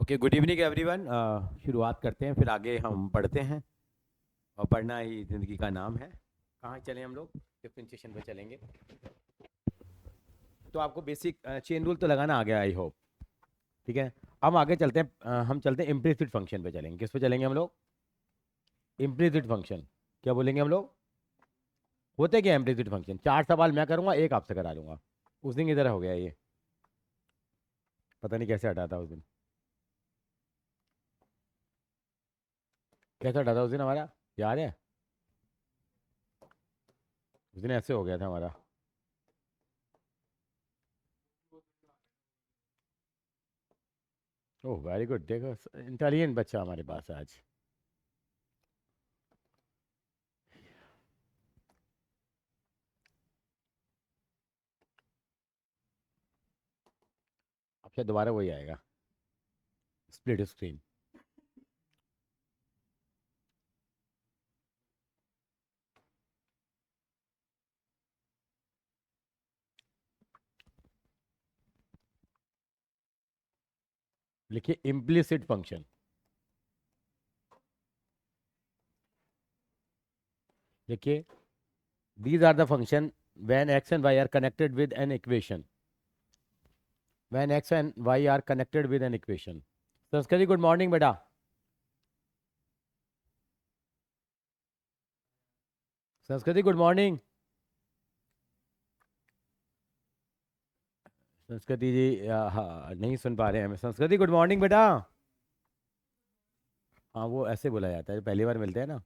Okay, good evening everyone. शुरुआत करते हैं, फिर आगे हम पढ़ते हैं। और पढ़ना ही ज़िंदगी का नाम है। कहाँ चलें हम लोग? डिफरेंशिएशन पे चलेंगे। तो आपको बेसिक चेन रूल तो लगाना आ गया, आई होप। ठीक है, हम आगे चलते हैं। हम चलते हैं इम्प्लिसिट फंक्शन पे चलेंगे। किस पे चलेंगे हम लोग? Implicit function. क्या बोलेंगे हम लोग? होते क्या इम्प्लिसिट फंक्शन? 4 सवाल मैं करूँगा, एक आपसे करा लूँगा। उस दिन की तरह हो गया ये। पता नहीं कैसे हटा था उस दिन। कैसे हटा था उस दिन हमारा? याद है? उस दिन ऐसे हो गया था हमारा। ओह वेरी गुड, देखो इंटेलिजेंट बच्चा हमारे पास है आज। अब शायद दोबारा वही आएगा, स्प्लिट स्क्रीन। लिखिए इम्प्लिसिट फंक्शन। देखिए, these are the function when x and y are connected with an equation. When x and y are connected with an equation. संस्कृति गुड मॉर्निंग बेटा। संस्कृति गुड मॉर्निंग। संस्कृति जी हाँ, नहीं सुन पा रहे हैं हमें। संस्कृति गुड मॉर्निंग बेटा। हाँ, वो ऐसे बोला जाता है, पहली बार मिलते हैं ना।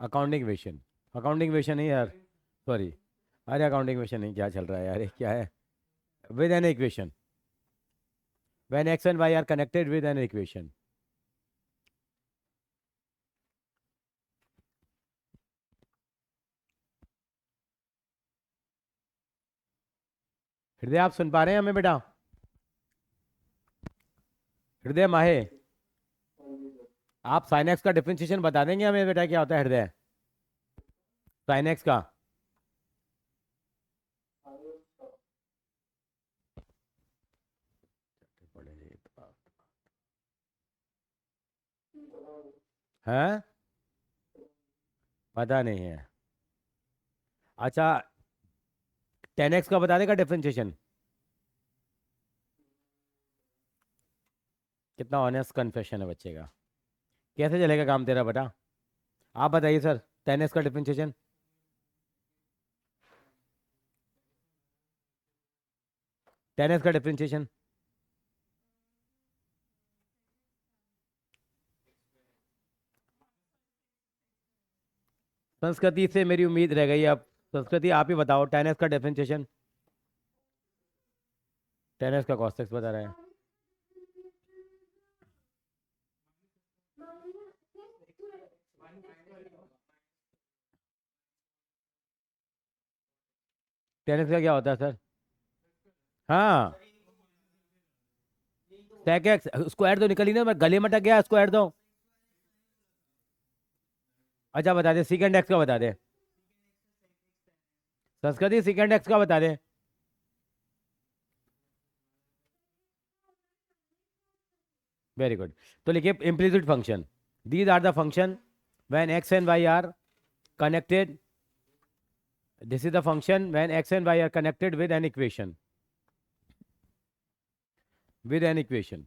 Accounting equation. अकाउंटिंग इक्वेशन नहीं यार, सॉरी। अरे अकाउंटिंग इक्वेशन नहीं, क्या चल रहा है यार, ये क्या है? With an equation, when X and Y are connected with an equation. Hriday आप सुन पा रहे हैं हमें बेटा? हृदय माहे, आप साइन एक्स का डिफरेंशिएशन बता देंगे हमें बेटा, क्या होता है हृदय? साइन एक्स का। है? पता नहीं है। अच्छा, 10x का बता देगा डिफरेंशिएशन? कितना ऑनेस्ट कन्फेशन है बच्चे का। कैसे चलेगा काम तेरा बेटा? आप बताइए सर, 10x का डिफरेंशिएशन। 10x का डिफरेंशिएशन। संस्कृति से मेरी उम्मीद रह गई अब। संस्कृति आप ही बताओ, 10x का डिफरेंशिएशन। 10x का cos x बता रहा है। टेन एक्स का क्या होता है सर? हाँ, sec x स्क्वायर तो निकली ना, मैं गले में अटक गया, स्क्वायर दो। अच्छा बता दे, सेकंड एक्स का बता दे। संस्कृति सेकंड एक्स का बता दे। Very good. तो लिखिए implicit function. These are the function when X and Y are connected. This is the function when x and y are connected with an equation. With an equation.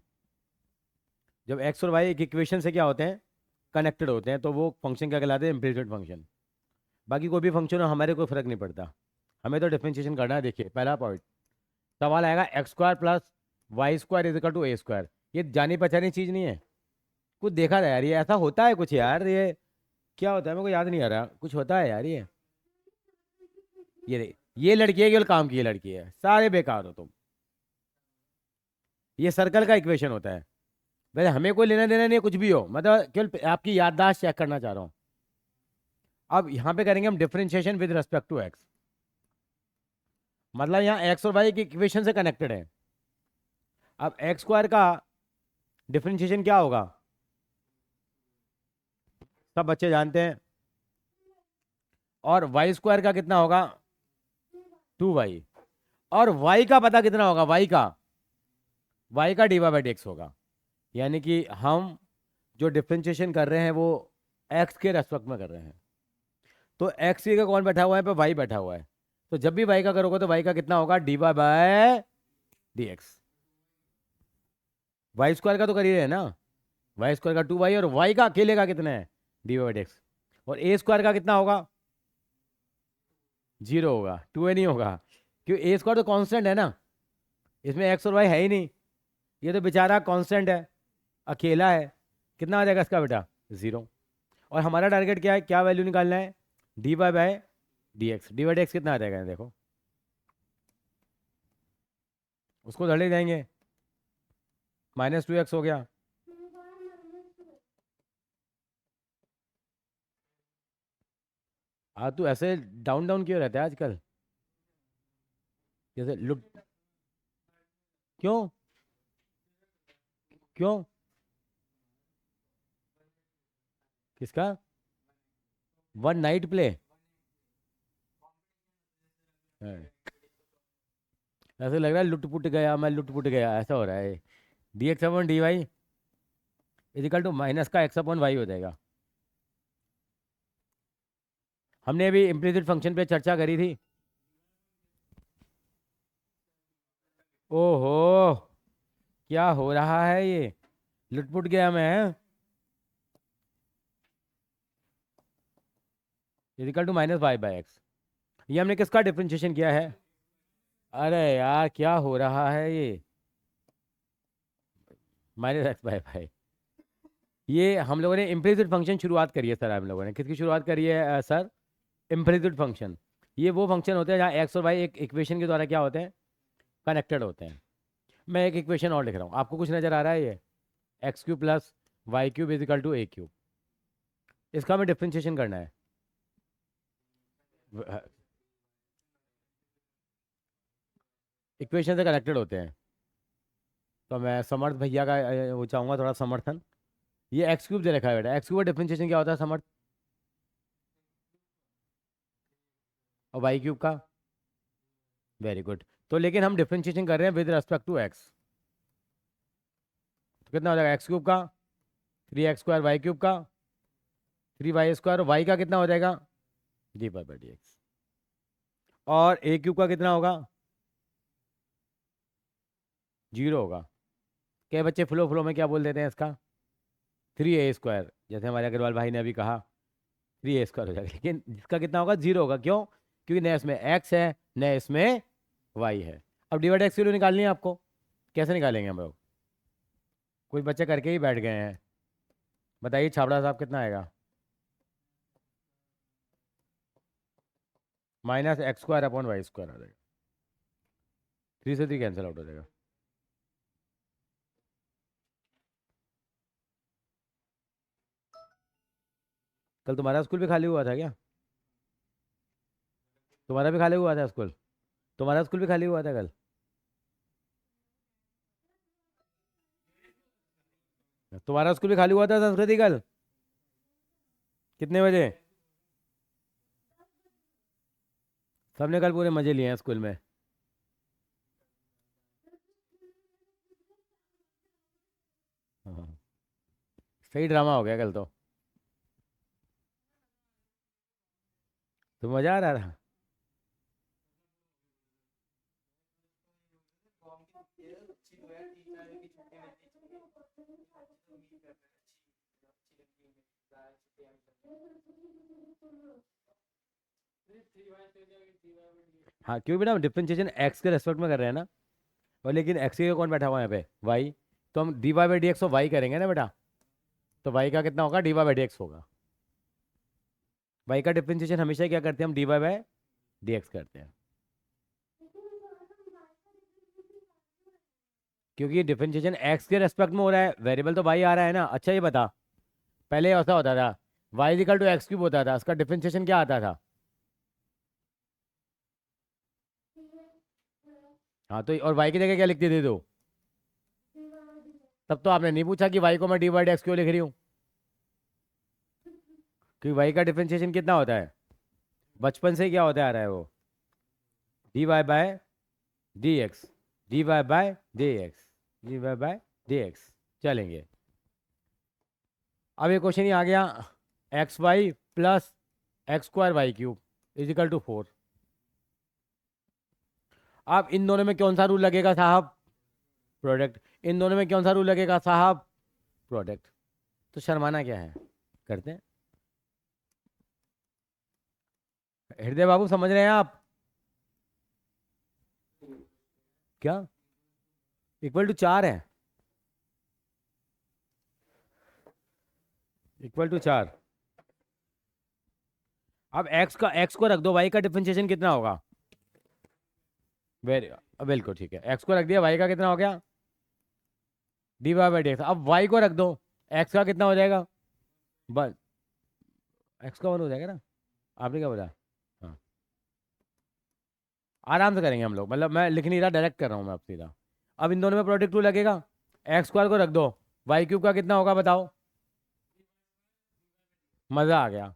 जब x और y एक equation से क्या होते हैं? Connected होते हैं, तो वो फंक्शन क्या कहलाते हैं? Implicit function. बाकी कोई भी फंक्शन हो, हमारे कोई फर्क नहीं पड़ता। हमें तो डिफरेंशिएशन करना है। देखिए पहला पॉइंट, सवाल आएगा X square plus Y square is equal to A square. ये जानी पहचानी चीज नहीं है। कुछ देखा था यार, ये ऐसा होता है कुछ यार, ये क्या होता है मेरे को याद नहीं आ रहा, कुछ होता है यार ये लड़की है, केवल काम की ये लड़की है, सारे बेकार हो तुम। ये सर्कल का इक्वेशन होता है। वैसे हमें कोई लेना देना नहीं है, कुछ भी हो, मतलब केवल आपकी याददाश्त चेक करना चाह रहा हूँ। अब यहाँ पे करेंगे हम differentiation with respect to X. मतलब यहाँ एक्स और वाई की इक्वेशन से कनेक्टेड है। अब एक्स स्क्वायर का डिफरेंशिएशन क्या होगा? सब बच्चे जानते हैं। और वाई स्क्वायर का कितना होगा? 2y। और y का पता कितना होगा? y का वाई का D Y by D X होगा। यानी कि हम जो डिफ्रेंशिएशन कर रहे हैं वो एक्स के रेस्पेक्ट में कर रहे हैं। तो एक्स की जगह कौन बैठा हुआ है, पे वाई बैठा हुआ है। तो जब भी वाई का करोगे तो वाई का कितना होगा, D Y by D X. Y square का तो कर ही रहे हैं ना, वाई स्क्वायर का 2y, और वाई का अकेले का कितना है, डी वाई बाई एक्स। और ए स्क्वायर का कितना होगा, 0 होगा, 2a नहीं होगा, क्योंकि ए स्क्वायर तो कांस्टेंट है ना, इसमें एक्स और वाई है ही नहीं। ये तो बेचारा कांस्टेंट है, अकेला है। कितना आ जाएगा इसका बेटा, 0। और हमारा टारगेट क्या है, क्या वैल्यू निकालना है, D Y by D X. D Y D X कितना आ जाएगा देखो, उसको धड़े जाएंगे, -2x हो गया। तू ऐसे डाउन डाउन क्यों रहता है आजकल, जैसे लुक, क्यों क्यों, किसका, वन नाइट प्ले, ऐसे लग रहा है लुट पुट गया, मैं लुट पुट गया, ऐसा हो रहा है। D X upon D Y equal to minus का एक्स अपॉन वाई हो जाएगा। हमने अभी इम्प्लिसिट फंक्शन पे चर्चा करी थी। ओहो, क्या हो रहा है ये, लुटपुट गया मैं। इजिकल टू -y/x, ये हमने किसका डिफरेंशिएशन किया है, अरे यार क्या हो रहा है ये, -x/y। ये हम लोगों ने इम्प्लिसिट फंक्शन शुरुआत करी है सर, हम लोगों ने किसकी शुरुआत करी है सर, इम्प्लिसिट फंक्शन। ये वो फंक्शन होते हैं जहाँ एक्स और वाई एक इक्वेशन के द्वारा क्या होते हैं, कनेक्टेड होते हैं। मैं एक इक्वेशन और लिख रहा हूँ, आपको कुछ नज़र आ रहा है, ये x³ + y³ is equal to a³, इसका हमें डिफ्रेंशिएशन करना है। इक्वेशन से कनेक्टेड होते हैं। तो मैं समर्थ भैया का वो चाहूँगा थोड़ा समर्थन। ये x³ दे रखा है बेटा, x³ का डिफ्रेंशिएशन क्या होता है समर्थ, और y³ का, वेरी गुड। तो लेकिन हम डिफ्रेंशिएशन कर रहे हैं विद रिस्पेक्ट टू x, तो कितना हो जाएगा, x³ का 3x², y³ का 3y², y का कितना हो जाएगा, d/dx। और a³ का कितना होगा, 0 होगा। क्या बच्चे फ्लो फ्लो में क्या बोल देते हैं इसका, 3a², जैसे हमारे अग्रवाल भाई ने अभी कहा 3a² हो जाएगा, लेकिन जिसका कितना होगा, 0 होगा। क्यों, क्योंकि न इसमें x है न इसमें y है। अब डिवाइड एक्स की वैल्यू निकालनी है आपको, कैसे निकालेंगे हम लोग, कुछ बच्चे करके ही बैठ गए हैं। बताइए छाबड़ा साहब, कितना आएगा, -x² अपॉन y² आ जाएगा, 3 से 3 कैंसिल आउट हो जाएगा। कल तुम्हारा स्कूल भी खाली हुआ था क्या, तुम्हारा भी खाली हुआ था स्कूल, तुम्हारा स्कूल भी खाली हुआ था कल, तुम्हारा स्कूल भी खाली हुआ था संस्कृति कल, कितने बजे, सबने कल पूरे मजे लिए हैं स्कूल में। हाँ, सही ड्रामा हो गया कल तो मजा आ रहा था। हाँ, क्योंकि बेटा डिफरेंशिएशन एक्स के रेस्पेक्ट में कर रहे हैं ना, और लेकिन एक्स की जगह कौन बैठा हुआ है यहाँ पे, वाई। तो हम dy/dx और वाई करेंगे ना बेटा, तो वाई का कितना होगा, dy/dx होगा। वाई का डिफरेंशिएशन हमेशा क्या करते हैं हम, dy/dx करते हैं, क्योंकि ये डिफरेंशिएशन एक्स के रेस्पेक्ट में हो रहा है, वेरिएबल तो वाई आ रहा है ना। अच्छा ये बता, पहले ऐसा होता था, वाई इक्वल टू x³ होता था, उसका डिफरेंशिएशन क्या आता था, हाँ तो और वाई की जगह क्या लिखते थे, तो तब तो आपने नहीं पूछा कि वाई को मैं dy/dx क्यों लिख रही हूँ, क्योंकि वाई का डिफरेंशिएशन कितना होता है, बचपन से क्या होता आ रहा है वो, dy/dx, dy/dx। D Y by D X. चलेंगे, अब ये क्वेश्चन ही आ गया, X Y plus X square Y cube equal to 4। अब इन दोनों में कौन सा रूल लगेगा साहब? प्रोडक्ट। इन दोनों में कौन सा रूल लगेगा साहब? प्रोडक्ट। तो शर्माना क्या है, करते हैं। हृदय बाबू समझ रहे हैं आप? क्या इक्वल टू 4 है? Equal to 4। अब एक्स को रख दो, वाई का डिफरेंशिएशन कितना होगा? वेरी, बिल्कुल ठीक है, एक्स को रख दिया, वाई का कितना हो गया? D Y by D X. अब वाई को रख दो, एक्स का कितना हो जाएगा? बस, एक्स का 1 हो जाएगा ना। आपने क्या बोला? हाँ, आराम से करेंगे हम लोग, मतलब मैं लिख नहीं रहा, डायरेक्ट कर रहा हूँ मैं अब सीधा। अब इन दोनों में प्रोडक्ट रूल लगेगा, एक्स स्क्वायर को रख दो, वाई क्यूब का कितना होगा बताओ? मज़ा आ गया।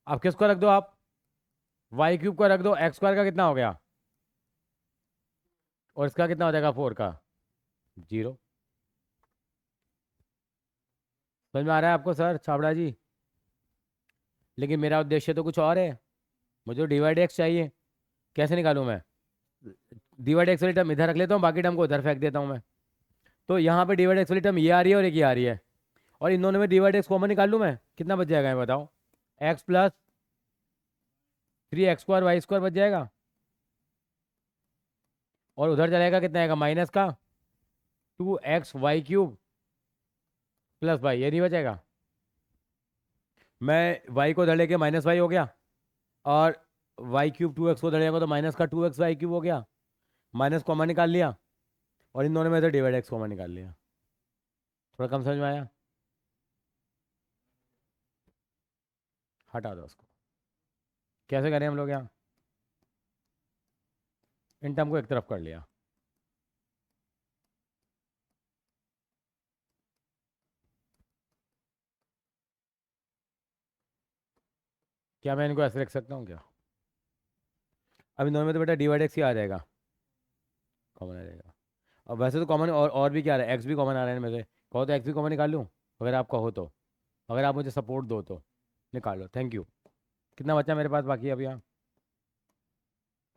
अब किसको रख दो आप? वाई क्यूब को रख दो, एक्स स्क्वायर का कितना हो गया? और इसका कितना हो जाएगा 4 का? 0। समझ में आ रहा है आपको सर छाबड़ा जी? लेकिन मेरा उद्देश्य तो कुछ और है, मुझे डिवाइड एक्स चाहिए। कैसे निकालूं मैं? डिवाइड एक्स वाली टर्म इधर रख लेता हूँ, बाकी टर्म को उधर फेंक देता हूँ मैं। तो यहाँ पे डिवाइड एक्स वाली टर्म ये आ रही है और एक ये आ रही है, और इन दोनों में डिवाइड एक्स कॉमन निकाल लूँ मैं, कितना बच जाएगा ये बताओ? X plus 3x² Y square बच जाएगा, और उधर चलेगा कितना आएगा? माइनस का 2x Y cube plus Y, ये नहीं बचेगा? मैं वाई को उधर लेके माइनस वाई हो गया, और वाई क्यूब 2x को उधर लेगा तो माइनस का 2x वाई क्यूब हो गया, माइनस कॉमन निकाल लिया, और इन दोनों में से डिवाइड एक्स कॉमन निकाल लिया। थोड़ा कम समझ में आया? हटा दो उसको। कैसे करें हम लोग यहाँ? इन टर्म को एक तरफ कर लिया, क्या मैं इनको ऐसे लिख सकता हूँ क्या? अब इन दोनों में तो बेटा डिवाइड एक्स ही आ जाएगा, कॉमन आ जाएगा। और वैसे तो कॉमन और भी क्या आ रहा है, एक्स भी कॉमन आ रहा है इनमें से, कहो तो एक्स भी कॉमन निकाल लूँ, अगर आप कहो तो, अगर आप मुझे सपोर्ट दो तो निकाल लो, थैंक यू। कितना बचा मेरे पास बाकी अब यहाँ?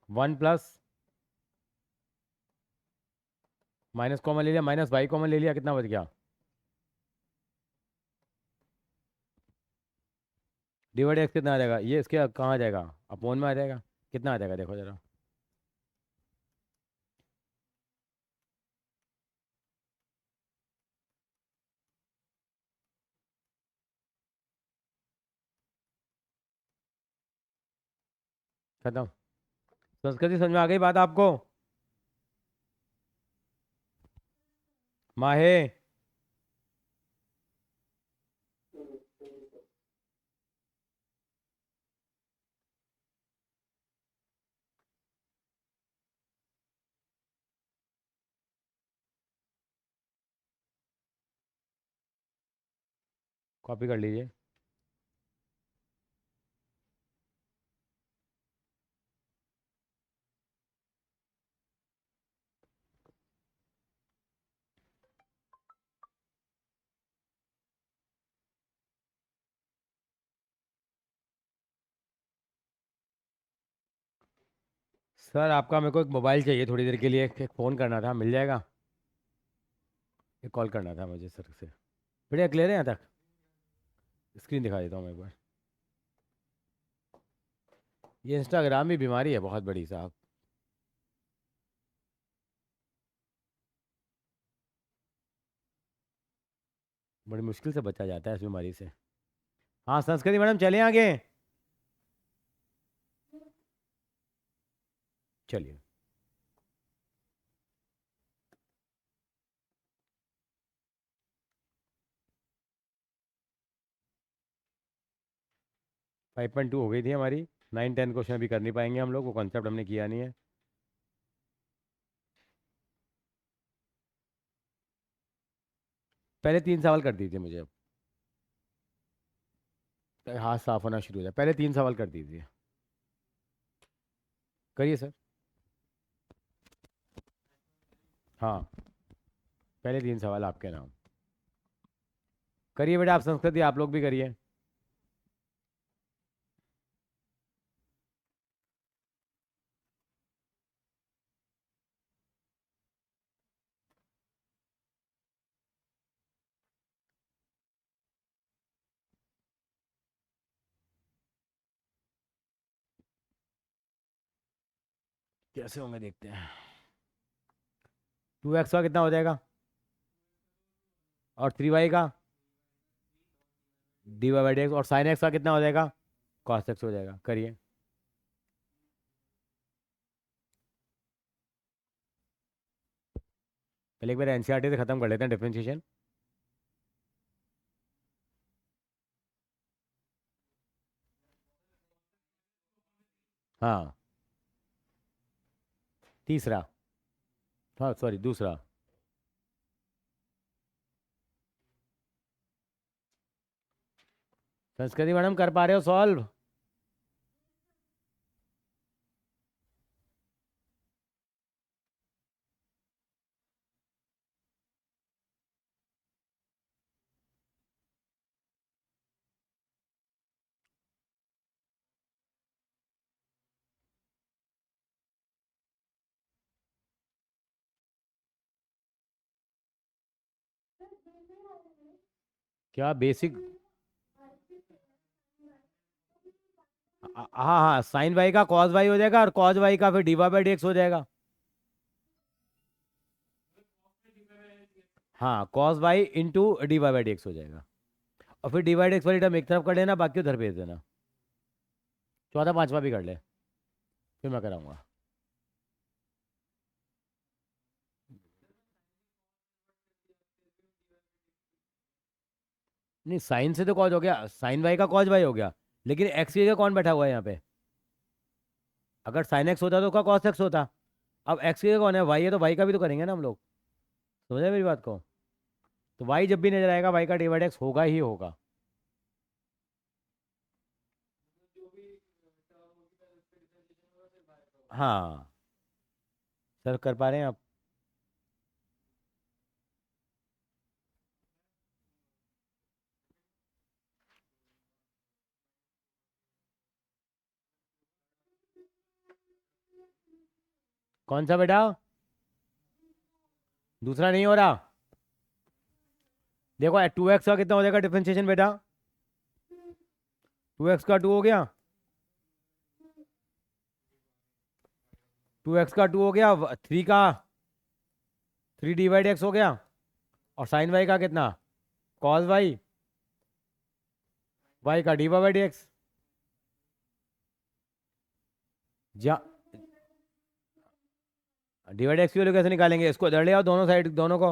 1 प्लस माइनस कॉमन ले लिया, माइनस वाई कॉमन ले लिया, कितना बच गया? डिवाइड एक्स कितना आ जाएगा? ये इसके कहाँ आ जाएगा? अपोन में आ जाएगा। कितना आ जाएगा देखो जरा? खत्म। संस्कृति समझ में आ गई बात आपको? माहे, कॉपी कर लीजिए। सर आपका मेरे को एक मोबाइल चाहिए थोड़ी देर के लिए, एक फ़ोन करना था, मिल जाएगा? एक कॉल करना था मुझे सर से। बढ़िया क्लियर है यहाँ तक? स्क्रीन दिखा देता हूँ मैं एक बार। ये इंस्टाग्राम भी बीमारी है बहुत बड़ी साहब। बड़ी मुश्किल से बचा जाता है इस बीमारी से। हाँ संस्कृति मैडम चलें आगे? चलिए। 5.2 हो गई थी हमारी। 9-10 क्वेश्चन अभी कर नहीं पाएंगे हम लोग, वो कॉन्सेप्ट हमने किया नहीं है। पहले 3 सवाल कर दीजिए मुझे अब, हाथ साफ होना शुरू हो जाए। पहले 3 सवाल कर दीजिए। करिए सर। हाँ। पहले 3 सवाल आपके नाम। करिए बेटा, आप संस्कृति आप लोग भी करिए। कैसे होंगे देखते हैं। 2x का कितना हो जाएगा, और 3y का dy/dx, और sin x का कितना हो जाएगा, cos x हो जाएगा। करिए। पहले एक बार एनसीईआरटी से खत्म कर लेते हैं डिफरेंशिएशन। हाँ, तीसरा। हाँ सॉरी, दूसरा। संस्कृति मैडम कर पा रहे हो सॉल्व? क्या बेसिक? हाँ हाँ, साइन वाई का कॉस वाई हो जाएगा, और कॉस वाई का फिर dy/dx हो जाएगा। हाँ, कॉस वाई इंटू dy/dx हो जाएगा। और फिर dy/dx वाली टर्म एक तरफ कर लेना, बाकी उधर भेज देना। चौथा पांचवा भी कर ले, फिर मैं कराऊंगा। नहीं, साइन से तो कॉज हो गया, साइन वाई का कॉज वाई हो गया, लेकिन एक्स की जगह कौन बैठा हुआ है यहाँ पे? अगर साइन एक्स होता तो उसका कॉस एक्स होता। अब एक्स की जगह कौन है, वाई है, तो वाई का भी तो करेंगे ना हम लोग। समझे मेरी बात को? तो वाई जब भी नजर आएगा, वाई का dy/dx होगा ही होगा। हाँ सर, कर पा रहे हैं आप? कौन सा बेटा? दूसरा नहीं हो रहा। देखो, 2x का कितना हो जाएगा डिफरेंशिएशन बेटा? 2x का 2 हो गया, 2x का 2 हो गया, 3 का 3 dy/dx हो गया, और साइन वाई का कितना, कॉस वाई, वाई का dy/dx। जा dy/dx की वैल्यू कैसे निकालेंगे? इसको इधर ले आओ, दोनों साइड दोनों को।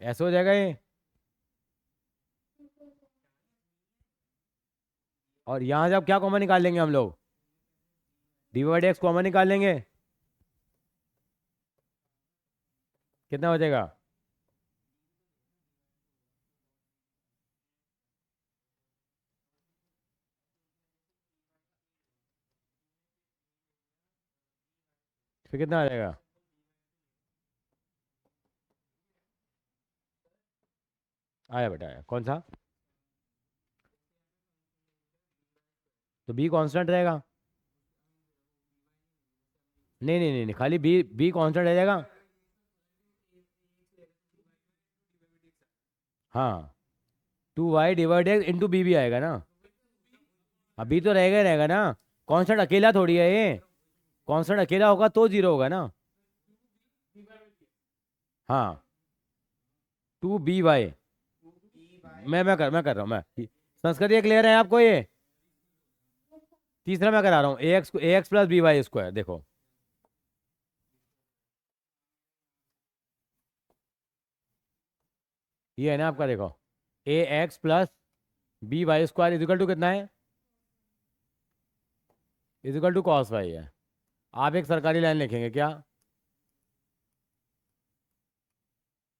ऐसे हो जाएगा ये। और यहाँ से अब क्या कॉमन निकाल लेंगे हम लोग? dy/dx कॉमन निकाल लेंगे। कितना हो जाएगा? फिर कितना आ जाएगा? आया बेटा, आया। कौन सा? तो बी कांस्टेंट रहेगा। नहीं नहीं नहीं नहीं, खाली बी, बी कांस्टेंट रह जाएगा। हाँ, 2y/dx इंटू बी भी आएगा ना। अभी तो रहेगा ही रहेगा ना। कांस्टेंट अकेला थोड़ी है ये। कांस्टेंट अकेला होगा तो जीरो होगा ना। हाँ, 2by। मैं कर रहा हूँ मैं। संस्कृत ये क्लियर है आपको ये? तीसरा मैं करा रहा हूँ, ए एक्स प्लस by² देखो। ये है ना आपका, देखो। ax plus by² is equal to कितना है? इजिकल टू कॉस वाई है। आप एक सरकारी लाइन लिखेंगे क्या?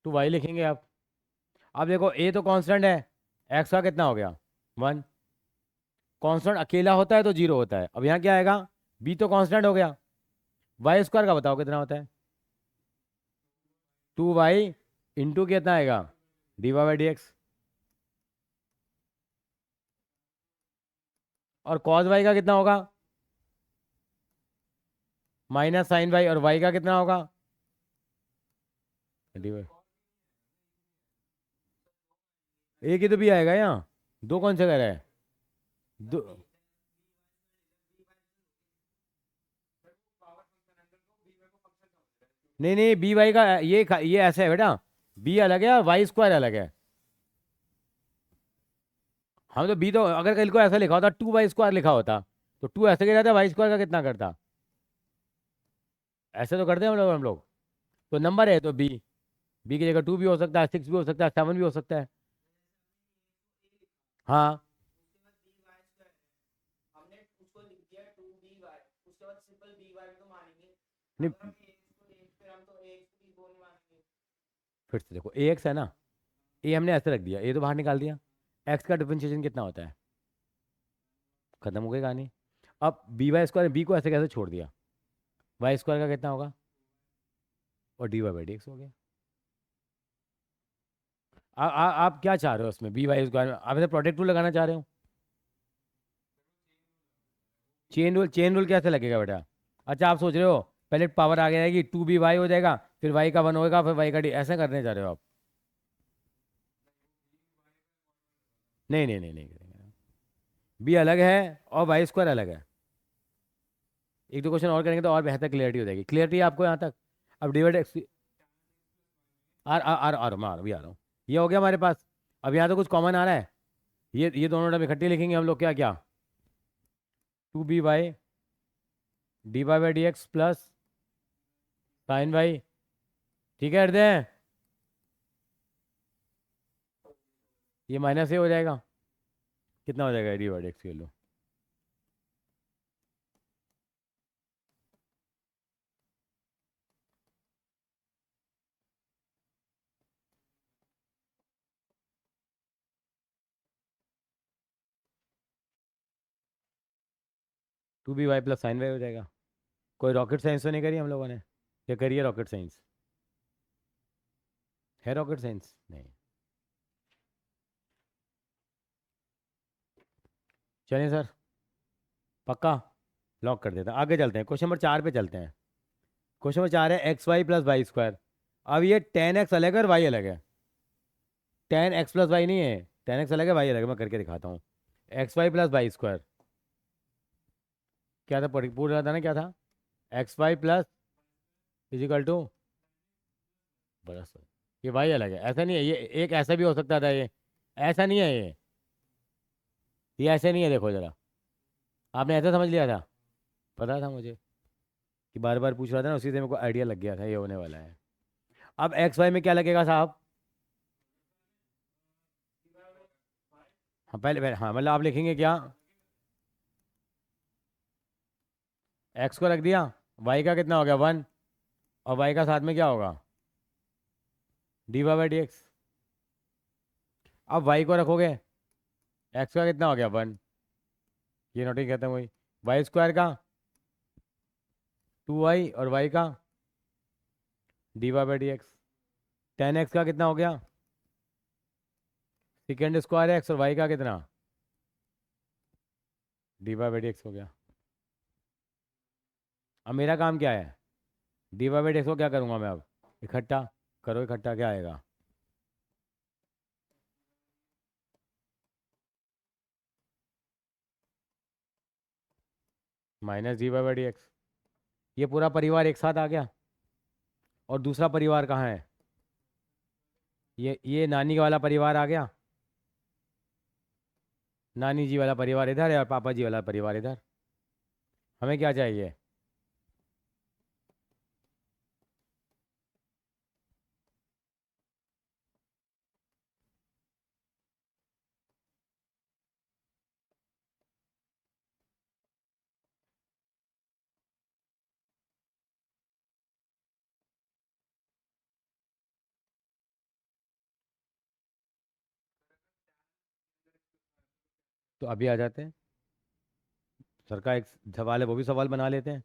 टू वाई लिखेंगे आप। अब देखो, ए तो कांस्टेंट है, एक्स का कितना हो गया, 1। कांस्टेंट अकेला होता है तो जीरो होता है। अब यहाँ क्या आएगा, बी तो कांस्टेंट हो गया, वाई स्क्वायर का बताओ कितना होता है। 2y इंटू कितना आएगा, D Y by D X. और कॉस वाई का कितना होगा, माइनस साइन वाई, और वाई का कितना होगा, डी वाई। एक ही तो भी आएगा यहाँ, दो कौन से कह रहा है, दो। नहीं नहीं, बी वाई का ये ऐसा है बेटा, बी अलग है और वाई स्क्वायर अलग है। हम तो बी तो अगर कल को ऐसा लिखा होता 2y स्क्वायर लिखा होता, तो टू ऐसे क्या रहता, वाई स्क्वायर का कितना करता, ऐसे तो करते हैं हम लोग। तो नंबर है तो बी, बी की जगह 2 भी हो सकता है, 6 भी हो सकता है, 7 भी हो सकता है। हाँ। नहीं, फिर से देखो, ए एक्स है ना, ए हमने ऐसे रख दिया, ए तो बाहर निकाल दिया, एक्स का डिफरेंशिएशन कितना होता है, खत्म हो गई कहानी। अब बी वाई स्क्वायर, बी को ऐसे कैसे छोड़ दिया, वाई स्क्वायर का कितना होगा, और D Y by D X हो गया। आप क्या चाह रहे हो उसमें, बी वाई स्क्वायर में आप ऐसे प्रोडक्ट रूल लगाना चाह रहे हो। चेन रूल कैसे लगेगा बेटा, अच्छा आप सोच रहे हो पहले पावर आ जाएगी, 2b y हो जाएगा, फिर y का 1 होएगा, फिर y का d, ऐसे करने जा रहे हो आप। नहीं नहीं नहीं नहीं करेंगे, बी अलग है और वाई स्क्वायर अलग है। एक दो क्वेश्चन और करेंगे तो और बेहतर क्लियरिटी हो जाएगी, क्लियरिटी आपको यहाँ तक। अब डिवाइड एक्स, आर मैं अभी आ रहा हूँ, ये हो गया हमारे पास। अब यहाँ तो कुछ कॉमन आ रहा है, ये दोनों टर्म इकट्ठे लिखेंगे हम लोग, क्या क्या, 2b y D Y by D X plus sine Y, ठीक है हृदय, ये माइनस ए हो जाएगा, कितना हो जाएगा डी वाई डी एक्स के लो, 2b y plus sine Y हो जाएगा। कोई रॉकेट साइंस तो नहीं करी हम लोगों ने, क्या करी है रॉकेट साइंस, है रॉकेट साइंस नहीं। चलिए सर, पक्का लॉक कर देता हूं। आगे चलते हैं, क्वेश्चन नंबर 4 पे चलते हैं। क्वेश्चन नंबर 4 है X Y plus Y square. अब ये 10x अलग है और वाई अलग है, 10x प्लस वाई नहीं है, 10x अलग है वाई अलग है, मैं करके दिखाता हूँ। X Y plus Y square क्या था, पूछ रहा था ना क्या था, X Y plus equal to, बस ये वाई अलग है, ऐसा नहीं है, ये एक ऐसा भी हो सकता था, ये ऐसा नहीं है, ये ऐसे नहीं है, देखो जरा, आपने ऐसा समझ लिया था, पता था मुझे कि बार बार पूछ रहा था ना, उसी से मेरे को आइडिया लग गया था ये होने वाला है। अब एक्स वाई में क्या लगेगा साहब, हाँ पहले हाँ मतलब आप लिखेंगे क्या, एक्स को रख दिया, वाई का कितना हो गया 1, और वाई का साथ में क्या होगा, D Y by D X. अब वाई को रखोगे, एक्स का कितना हो गया 1, ये नोटिंग खत्म हुई, वाई स्क्वायर का 2y, और वाई का D Y by D X. 10x का कितना हो गया, सेकेंड स्क्वायर एक्स, और वाई का कितना, D Y by D X हो गया। अब मेरा काम क्या है, D Y by D X को क्या करूँगा मैं अब, इकट्ठा करो, इकट्ठा क्या आएगा, minus D Y by D X. ये पूरा परिवार एक साथ आ गया, और दूसरा परिवार कहाँ है, ये नानी वाला परिवार आ गया, नानी जी वाला परिवार इधर है और पापा जी वाला परिवार इधर। हमें क्या चाहिए, तो अभी आ जाते हैं। सर का एक सवाल है, वो भी सवाल बना लेते हैं,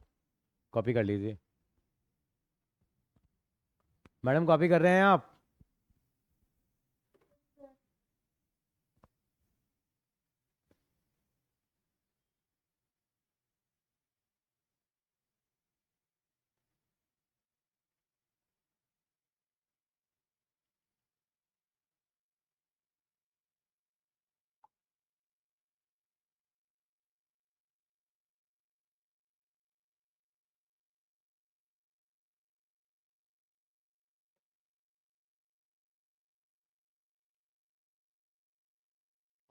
कॉपी कर लीजिए। मैडम कॉपी कर रहे हैं आप?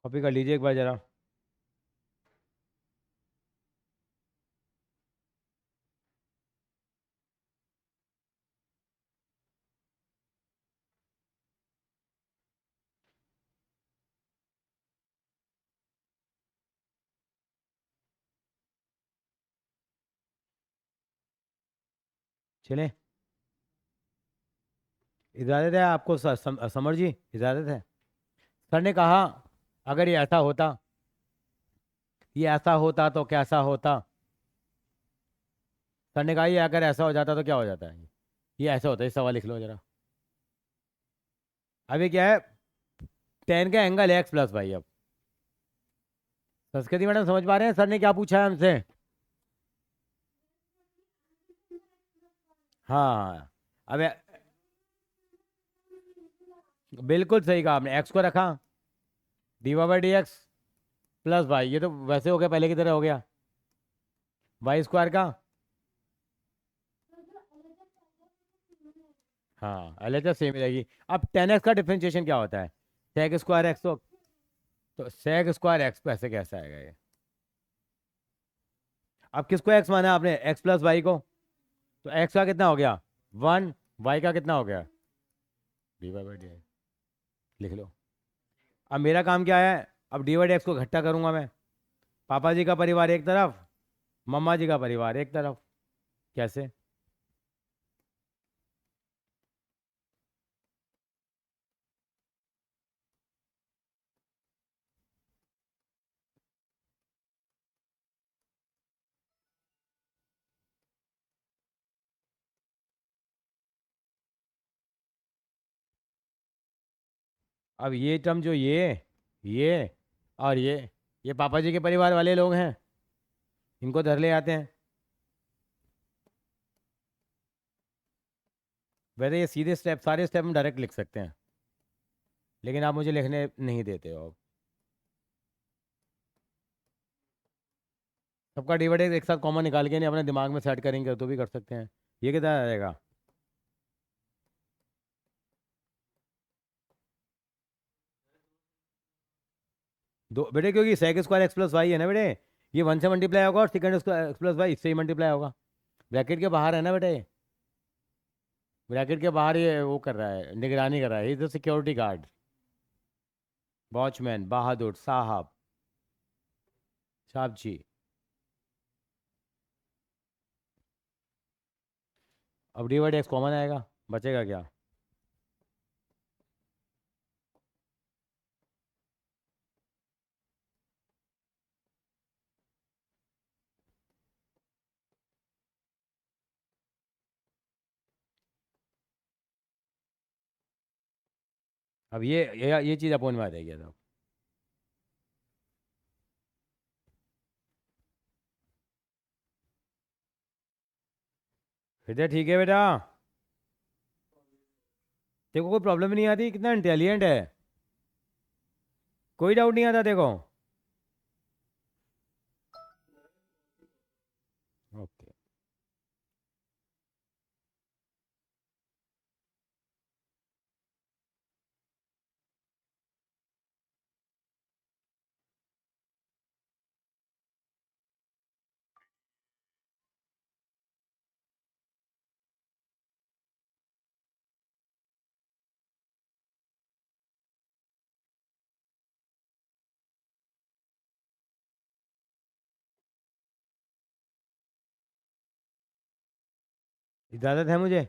कॉपी कर लीजिए एक बार जरा। चले, इजाज़त है आपको समर जी, इजाज़त है। सर ने कहा अगर ये ऐसा होता तो कैसा होता। सर ने कहा ये अगर ऐसा हो जाता तो क्या हो जाता है, ये ऐसा होता है, इस सवाल लिख लो जरा। अभी क्या है, टेन का एंगल है एक्स प्लस वाई। अब संस्कृति मैडम समझ पा रहे हैं सर ने क्या पूछा है हमसे? हाँ। अब बिल्कुल सही कहा आपने, एक्स को रखा D Y by D X plus Y, ये तो वैसे हो गया, पहले की तरह हो गया। वाई स्क्वायर का, हाँ एल सेम ही रहेगी। अब टेन एक्स का डिफरेंशिएशन क्या होता है? सेक स्क्वायर एक्स, तो सेक स्क्वायर एक्स कैसे कैसे आएगा ये? अब किसको एक्स माना है आपने, एक्स प्लस वाई को, तो एक्स का कितना हो गया 1, वाई का कितना हो गया D Y by D X, लिख लो। अब मेरा काम क्या है, अब डी वाई डी एक्स को इकट्ठा करूंगा मैं। पापा जी का परिवार एक तरफ, मम्मा जी का परिवार एक तरफ। कैसे? अब ये टर्म जो ये और ये पापा जी के परिवार वाले लोग हैं, इनको धर ले आते हैं। वैसे ये सीधे स्टेप, सारे स्टेप हम डायरेक्ट लिख सकते हैं, लेकिन आप मुझे लिखने नहीं देते हो अब। सबका डिवाइडेड एक साथ कॉमन निकाल के नहीं अपने दिमाग में सेट करेंगे तो भी कर सकते हैं। ये कितना रहेगा? दो बेटे, क्योंकि sec square X plus Y है ना बेटे, ये 1 से मल्टीप्लाई होगा और second square X plus Y इससे ही मल्टीप्लाई होगा। ब्रैकेट के बाहर है ना बेटे, ब्रैकेट के बाहर ये वो कर रहा है, निगरानी कर रहा है, is the security guard, watchman, Bahadur साहब, साहब जी। अब डिवाइड एक्स कॉमन आएगा, बचेगा क्या? अब ये चीज़ अपोन में आ जाएगी अब। फिर ठीक है बेटा, देखो कोई प्रॉब्लम नहीं आती, कितना इंटेलिजेंट है, कोई डाउट नहीं आता देखो। ओके। इजाज़त है मुझे?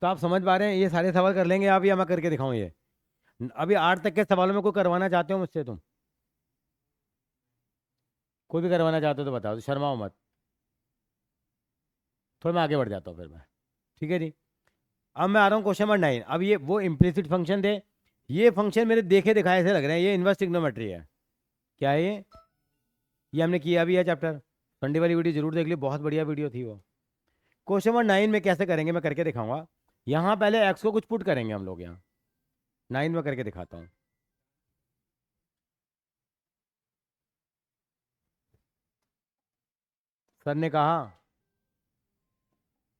तो आप समझ पा रहे हैं, ये सारे सवाल कर लेंगे आप या मैं करके दिखाऊं ये? अभी 8 तक के सवालों में कोई करवाना चाहते हो मुझसे तुम? कोई भी करवाना चाहते हो तो बताओ, तो शर्माओ मत। थोड़ा मैं आगे बढ़ जाता हूँ फिर मैं। ठीक है जी। अब मैं आ रहा हूँ क्वेश्चन नंबर 9। अब ये वो इम्प्लिसिट फंक्शन थे, ये फंक्शन मेरे देखे दिखाए से लग रहे हैं, ये इनवर्स ट्रिग्नोमेट्री है। क्या है ये हमने किया भी है चैप्टर। संडे वाली वीडियो जरूर देख ली, बहुत बढ़िया वीडियो थी वो। क्वेश्चन नंबर 9 में कैसे करेंगे मैं करके दिखाऊंगा। यहाँ पहले एक्स को कुछ पुट करेंगे हम लोग, यहाँ 9 में करके दिखाता हूँ। सर ने कहा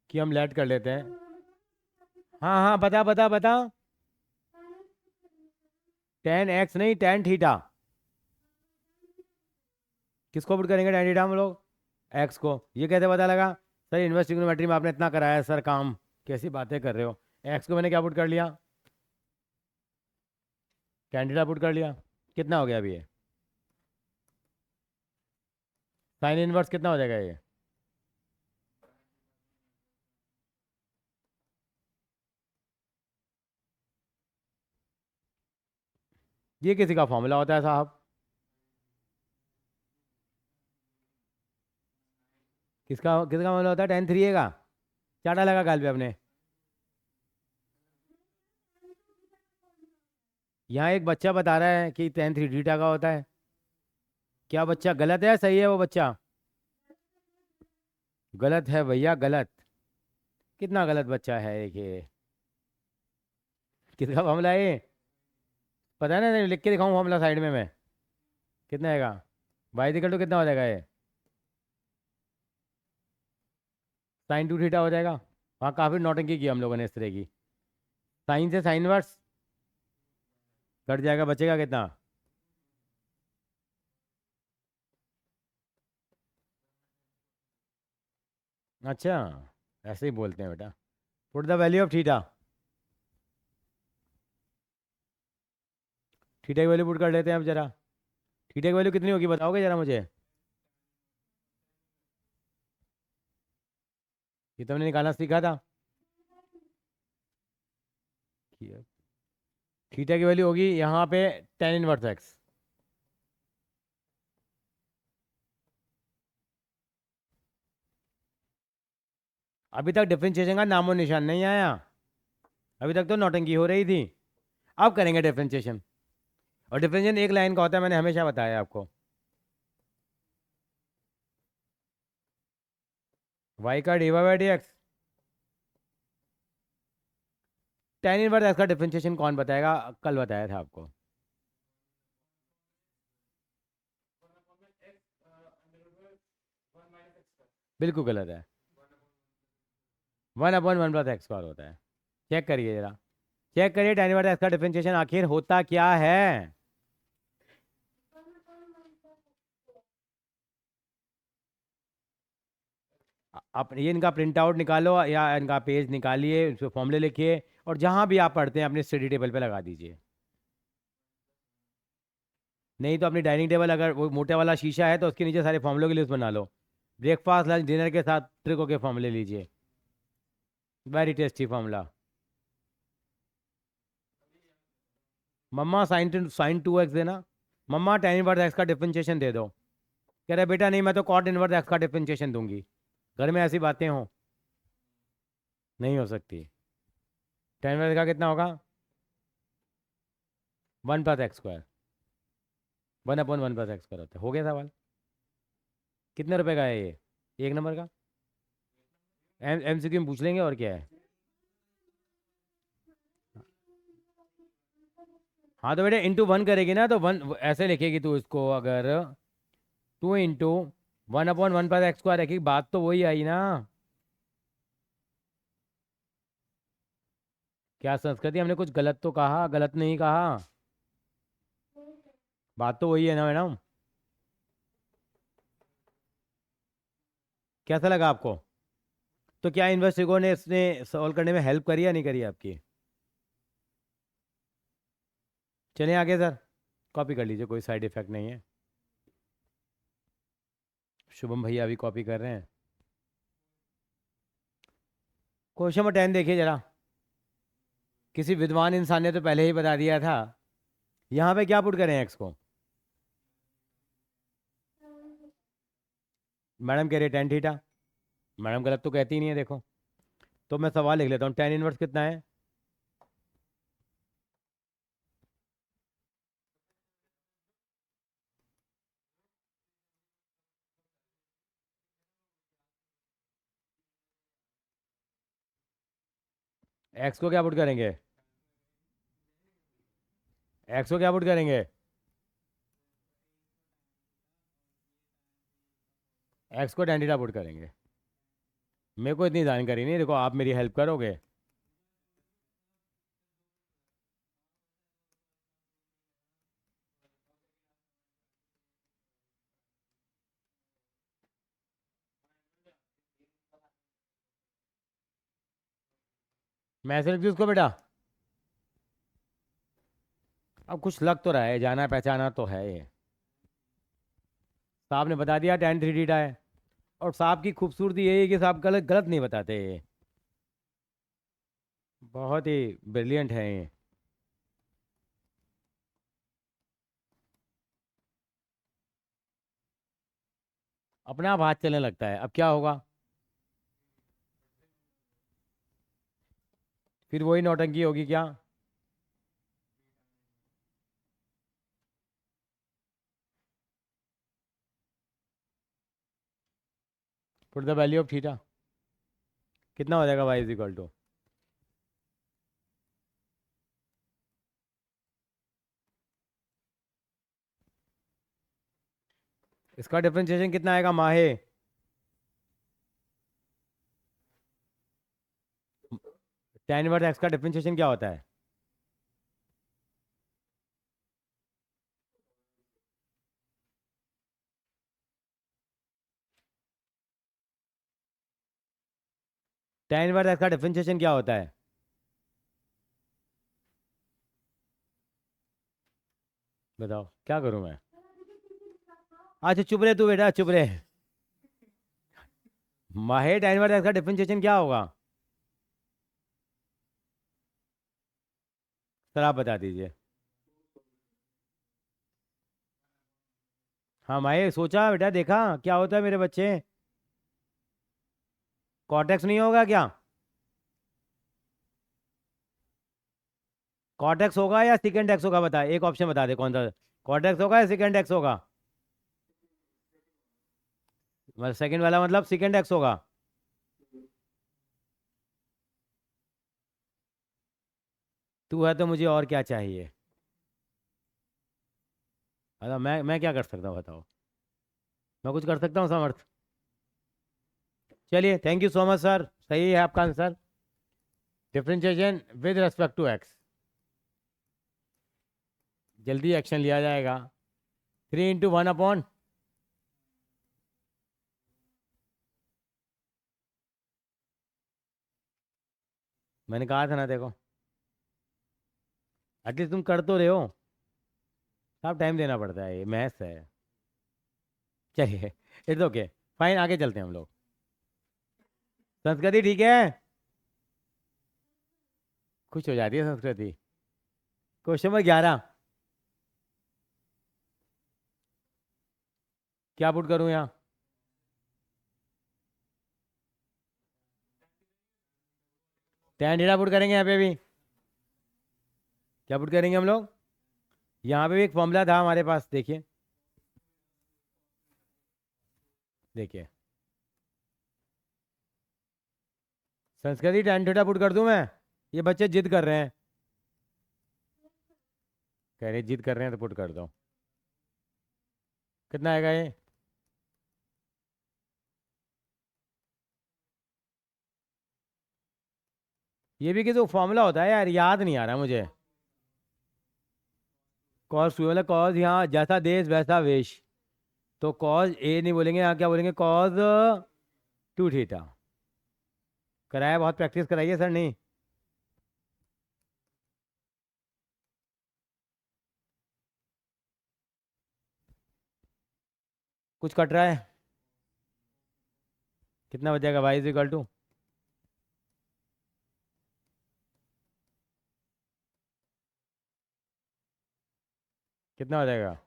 कि हम लेट कर लेते हैं। हाँ हाँ, बता बता बता। 10x नहीं, 10 थीटा। किसको पुट करेंगे 10 थीटा हम लोग? एक्स को। ये कैसे पता लगा? सर इन्वर्स ट्रिग्नोमेट्री में आपने इतना कराया है सर काम, कैसी बातें कर रहे हो। एक्स को मैंने क्या पुट कर लिया? 10 थीटा पुट कर लिया। कितना हो गया अभी ये? साइन इनवर्स कितना हो जाएगा ये? ये किसी का फॉर्मूला होता है साहब? किसका किसका फॉर्मूला होता है? 10 3 का चाटा लगा गाल पे अपने। यहाँ एक बच्चा बता रहा है कि 10 3 थीटा का होता है। क्या बच्चा गलत है या सही है वो बच्चा? गलत है भैया, गलत। कितना गलत बच्चा है एक ये। किसका फॉर्मूला है ये? पता है ना, लिख के दिखाऊं फॉर्मूला साइड में मैं। कितना आएगा? वाई इक्वल टू कितना हो जाएगा ये? sin 2 थीटा हो जाएगा। वहाँ काफ़ी नौटंकी की हम लोगों ने इस तरह की। साइन से साइन वर्स कट जाएगा, बचेगा कितना? अच्छा, ऐसे ही बोलते हैं बेटा। Put the value of theta. Theta की वैल्यू पुट कर लेते हैं अब जरा। थीटा की वैल्यू कितनी होगी बताओगे जरा मुझे? ये तुमने निकालना सीखा था। थीटा की वैल्यू होगी यहाँ पे tan इनवर्स एक्स। अभी तक डिफरेंशिएशन का नामो निशान नहीं आया। अभी तक तो नौटंकी हो रही थी। अब करेंगे डिफरेंशिएशन। और डिफरेंशिएशन एक लाइन का होता है, मैंने हमेशा बताया आपको। वाई का D Y by D X. tan inverse x का डिफरेंशिएशन कौन बताएगा? कल बताया था आपको। बिल्कुल गलत है। 1/1 + x² होता है। चेक करिए जरा। चेक करिए tan इनवर्स एक्स का डिफरेंशिएशन आखिर होता क्या है। आप ये इनका प्रिंट आउट निकालो या इनका पेज निकालिए, उसमें फॉर्मूले लिखिए और जहां भी आप पढ़ते हैं अपने स्टडी टेबल पे लगा दीजिए। नहीं तो अपनी डाइनिंग टेबल अगर वो मोटे वाला शीशा है तो उसके नीचे सारे फॉर्मूलों की लिस्ट बना लो। ब्रेकफास्ट लंच डिनर के साथ ट्रिकों के फॉर्मूले लीजिए। Very tasty formula. मम्मा sin 2x देना। मम्मा tan इनवर्स एक्स का डिफरेंशिएशन दे दो। कह रहे बेटा नहीं, मैं तो cot इनवर्स एक्स का डिफरेंशिएशन दूंगी। घर में ऐसी बातें हों? नहीं हो सकती। tan इनवर्स का कितना होगा? 1 + x²। 1/1 + x² होता है। हो गया सवाल। कितने रुपए का है ये? 1 नंबर का। MCQ में पूछ लेंगे और क्या है। हाँ तो बेटे इंटू 1 करेगी ना तो 1 ऐसे लिखेगी तू इसको, अगर 2 × 1/1 + x² रखेगी, बात तो वही आई ना। क्या संस्कृति, हमने कुछ गलत तो कहा? गलत नहीं कहा। बात तो वही है ना मैडम। कैसा लगा आपको? तो क्या इन्वेस्टिगो ने इसने सॉल्व करने में हेल्प करी या नहीं करी आपकी? चलिए आगे सर। कॉपी कर लीजिए, कोई साइड इफेक्ट नहीं है। शुभम भैया अभी कॉपी कर रहे हैं। क्वेश्चन नंबर 10 देखिए जरा। किसी विद्वान इंसान ने तो पहले ही बता दिया था। यहाँ पे क्या पुट करें एक्स को? मैडम कह रही है टेन थीटा। मैडम गलत तो कहती ही नहीं है, देखो। तो मैं सवाल लिख लेता हूँ, टेन इनवर्स कितना है? एक्स को क्या पुट करेंगे? एक्स को क्या पुट करेंगे? एक्स को टेन थीटा पुट करेंगे। मेरे को इतनी जानकारी नहीं, देखो आप मेरी हेल्प करोगे। मैं ऐसे लिख दूँ इसको बेटा? अब कुछ लग तो रहा है, जाना पहचाना तो है ये। साहब ने बता दिया टेन थ्री थीटा है। और साहब की खूबसूरती यही है कि साहब गलत गलत नहीं बताते ये। बहुत ही ब्रिलियंट है ये। अपने आप हाथ चलने लगता है, अब क्या होगा? फिर वही नौटंकी होगी क्या? Put the value of theta. कितना हो जाएगा वाई इज इक्वल टू? इसका डिफरेंशिएशन कितना आएगा माहे? टेन इनवर्स एक्स का डिफरेंशिएशन क्या होता है? टेन इनवर्स एक्स का डिफरेंशिएशन क्या होता है? बताओ क्या करूं मैं? अच्छा चुप रहे तू बेटा, चुप रहे। माहे टेन इनवर्स एक्स का डिफरेंशिएशन क्या होगा? सर आप बता दीजिए। हाँ माहे सोचा बेटा, देखा क्या होता है मेरे बच्चे? कॉटेक्स नहीं होगा क्या? कॉटेक्स होगा या सेकेंड एक्स होगा, बता, एक ऑप्शन बता दे कौन सा। कॉटेक्स होगा या सेकेंड एक्स होगा? मतलब सेकेंड वाला मतलब सेकेंड एक्स होगा। तू है तो मुझे और क्या चाहिए? मतलब मैं क्या कर सकता हूँ बताओ? मैं कुछ कर सकता हूँ समर्थ? चलिए thank you so much sir, सही है आपका answer. Differentiation with respect to X. जल्दी एक्शन लिया जाएगा। 3 × 1 अपॉन। मैंने कहा था ना देखो। एटलीस्ट तुम कर तो रहे हो। सब टाइम देना पड़ता है, ये मैथ्स है। चलिए इट्स ओके। फाइन, आगे चलते हैं हम लोग। संस्कृति ठीक है। खुश हो जाती है संस्कृति। Question number 11। क्या पुट करूँ यहाँ? टेन थीटा पुट करेंगे यहाँ पे भी। क्या पुट करेंगे हम लोग? यहाँ पे भी एक फॉर्मूला था हमारे पास, देखिए। देखिए संस्कृति टेन थीटा पुट कर दूं मैं? ये बच्चे जिद कर रहे हैं, कह रहे जिद कर रहे हैं तो पुट कर दो। कितना आएगा ये? ये भी कि जो फॉर्मूला होता है यार, याद नहीं आ रहा मुझे। कॉस टू मतलब कॉस, यहाँ जैसा देश वैसा वेश। तो कॉस ए नहीं बोलेंगे, यहाँ क्या बोलेंगे? Cos two theta. कराया, बहुत प्रैक्टिस कराइए सर, नहीं? कुछ कट रहा है? कितना बचेगा वाई इज इक्वल टू? कितना हो जाएगा?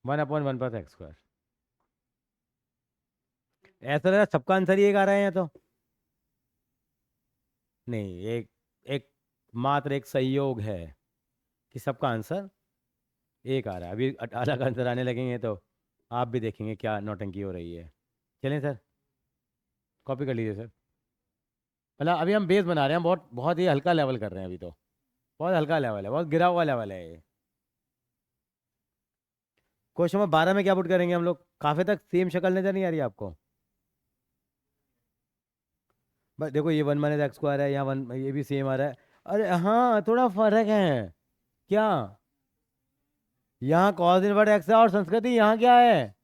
1/1 प्लस एक्स स्क्वायर। ऐसा लग रहा है सबका आंसर ये आ रहा है यहाँ तो। नहीं, एक एक मात्र एक संयोग है कि सबका आंसर एक आ रहा है। अभी अलग आंसर आने लगेंगे तो आप भी देखेंगे क्या नौटंकी हो रही है। चलें सर, कॉपी कर लीजिए सर। मतलब अभी हम बेस बना रहे हैं, बहुत बहुत ही हल्का लेवल कर रहे हैं अभी तो। बहुत हल्का लेवल है, बहुत गिरा हुआ लेवल है ये। क्वेश्चन नंबर 12 में क्या पुट करेंगे हम लोग? काफी तक सेम शक्ल नजर नहीं आ रही आपको? बस देखो, ये 1 - x² है, यहाँ वन, ये भी सेम आ रहा है। अरे हाँ, थोड़ा फर्क है। क्या? यहाँ cos इनवर्ट x है और संस्कृति यहाँ क्या है?